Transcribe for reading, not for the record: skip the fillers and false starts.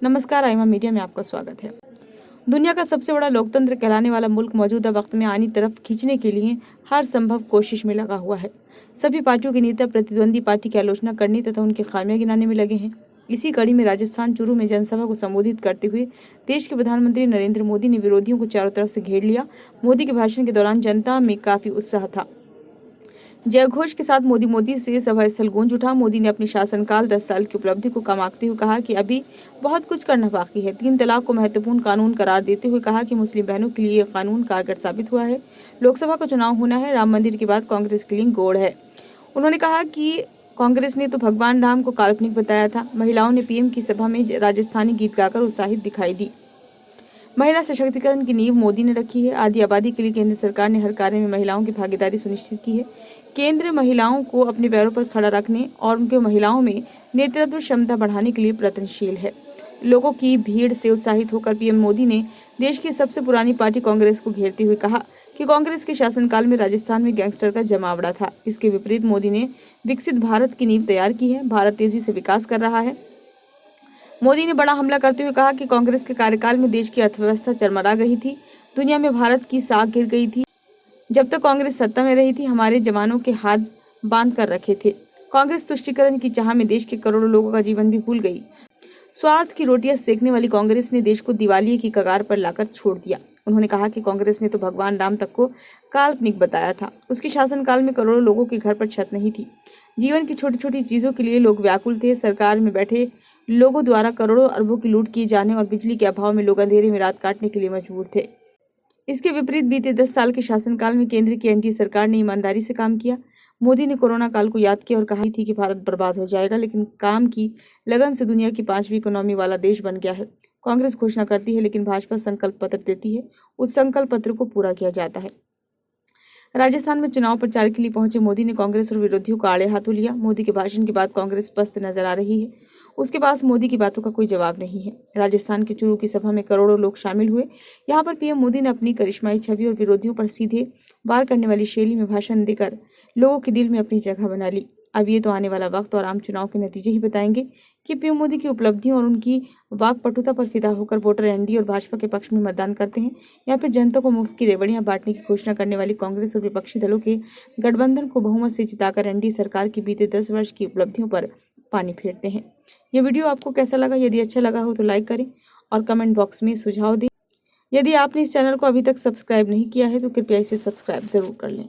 नमस्कार, आइमा मीडिया में आपका स्वागत है। दुनिया का सबसे बड़ा लोकतंत्र कहलाने वाला मुल्क मौजूदा वक्त में आनी तरफ खींचने के लिए हर संभव कोशिश में लगा हुआ है। सभी पार्टियों के नेता प्रतिद्वंदी पार्टी की आलोचना करने तथा उनके खामियां गिनाने में लगे हैं। इसी कड़ी में राजस्थान चूरू में जनसभा को संबोधित करते हुए देश के प्रधानमंत्री नरेंद्र मोदी ने विरोधियों को चारों तरफ से घेर लिया। मोदी के भाषण के दौरान जनता में काफी उत्साह था। जयघोष के साथ मोदी से सभा स्थल गूंज उठा। मोदी ने अपने शासनकाल 10 साल की उपलब्धि को कमाते हुए कहा कि अभी बहुत कुछ करना बाकी है। 3 तलाक को महत्वपूर्ण कानून करार देते हुए कहा कि मुस्लिम बहनों के लिए यह कानून कारगर साबित हुआ है। लोकसभा का चुनाव होना है, राम मंदिर के बाद कांग्रेस के लिए गोड़ है। उन्होंने कहा कि कांग्रेस ने तो भगवान राम को काल्पनिक बताया था। महिलाओं ने पीएम की सभा में राजस्थानी गीत गाकर उत्साहित दिखाई दी। महिला सशक्तिकरण की नींव मोदी ने रखी है। आधी आबादी के लिए केंद्र सरकार ने हर कार्य में महिलाओं की भागीदारी सुनिश्चित की है। केंद्र महिलाओं को अपने पैरों पर खड़ा रखने और उनके महिलाओं में नेतृत्व क्षमता बढ़ाने के लिए प्रयत्नशील है। लोगों की भीड़ से उत्साहित होकर पीएम मोदी ने देश की सबसे पुरानी पार्टी कांग्रेस को घेरते हुए कहा कि कांग्रेस के शासनकाल में राजस्थान में गैंगस्टर का जमावड़ा था। इसके विपरीत मोदी ने विकसित भारत की नींव तैयार की है। भारत तेजी से विकास कर रहा है। मोदी ने बड़ा हमला करते हुए कहा कि कांग्रेस के कार्यकाल में देश की अर्थव्यवस्था चरमरा गई थी। दुनिया में भारत की साख गिर गई थी। जब तक कांग्रेस सत्ता में रही थी, हमारे जवानों के हाथ बांध कर रखे थे। कांग्रेस तुष्टीकरण की चाह में देश के करोड़ों लोगों का जीवन भी भूल गई। स्वार्थ की रोटियां सेकने वाली कांग्रेस ने देश को दिवालिये की कगार पर लाकर छोड़ दिया। उन्होंने कहा कि कांग्रेस ने तो भगवान राम तक को काल्पनिक बताया था। उसके शासनकाल में करोड़ों लोगों के घर पर छत नहीं थी। जीवन की छोटी छोटी चीजों के लिए लोग व्याकुल थे। सरकार में बैठे लोगों द्वारा करोड़ों अरबों की लूट किए जाने और बिजली के अभाव में लोग अंधेरे में रात काटने के लिए मजबूर थे। इसके विपरीत बीते 10 साल के शासनकाल में केंद्र की एनडीए सरकार ने ईमानदारी से काम किया। मोदी ने कोरोना काल को याद किया और कहा थी कि भारत बर्बाद हो जाएगा, लेकिन काम की लगन से दुनिया की 5वीं इकोनॉमी वाला देश बन गया है। कांग्रेस घोषणा करती है, लेकिन भाजपा संकल्प पत्र देती है। उस संकल्प पत्र को पूरा किया जाता है। राजस्थान में चुनाव प्रचार के लिए पहुंचे मोदी ने कांग्रेस और विरोधियों को आड़े हाथों लिया। मोदी के भाषण के बाद कांग्रेस पस्त नजर आ रही है। उसके पास मोदी की बातों का कोई जवाब नहीं है। राजस्थान के चूरू की सभा में करोड़ों लोग शामिल हुए। यहाँ पर पीएम मोदी ने अपनी करिश्माई छवि और विरोधियों पर सीधे वार करने वाली शैली में भाषण देकर लोगों के दिल में अपनी जगह बना ली। अब ये तो आने वाला वक्त और आम चुनाव के नतीजे ही बताएंगे कि पीएम मोदी की उपलब्धियों और उनकी वाकपटुता पर फिदा होकर वोटर एनडीए और भाजपा के पक्ष में मतदान करते हैं, या फिर जनता को मुफ्त की रेवड़ियां बांटने की घोषणा करने वाली कांग्रेस और विपक्षी दलों के गठबंधन को बहुमत से जिताकर एनडीए सरकार की बीते 10 वर्ष की उपलब्धियों पर पानी फेरते हैं। यह वीडियो आपको कैसा लगा? यदि अच्छा लगा हो तो लाइक करें और कमेंट बॉक्स में सुझाव दें। यदि आपने इस चैनल को अभी तक सब्सक्राइब नहीं किया है तो कृपया इसे सब्सक्राइब जरूर कर लें।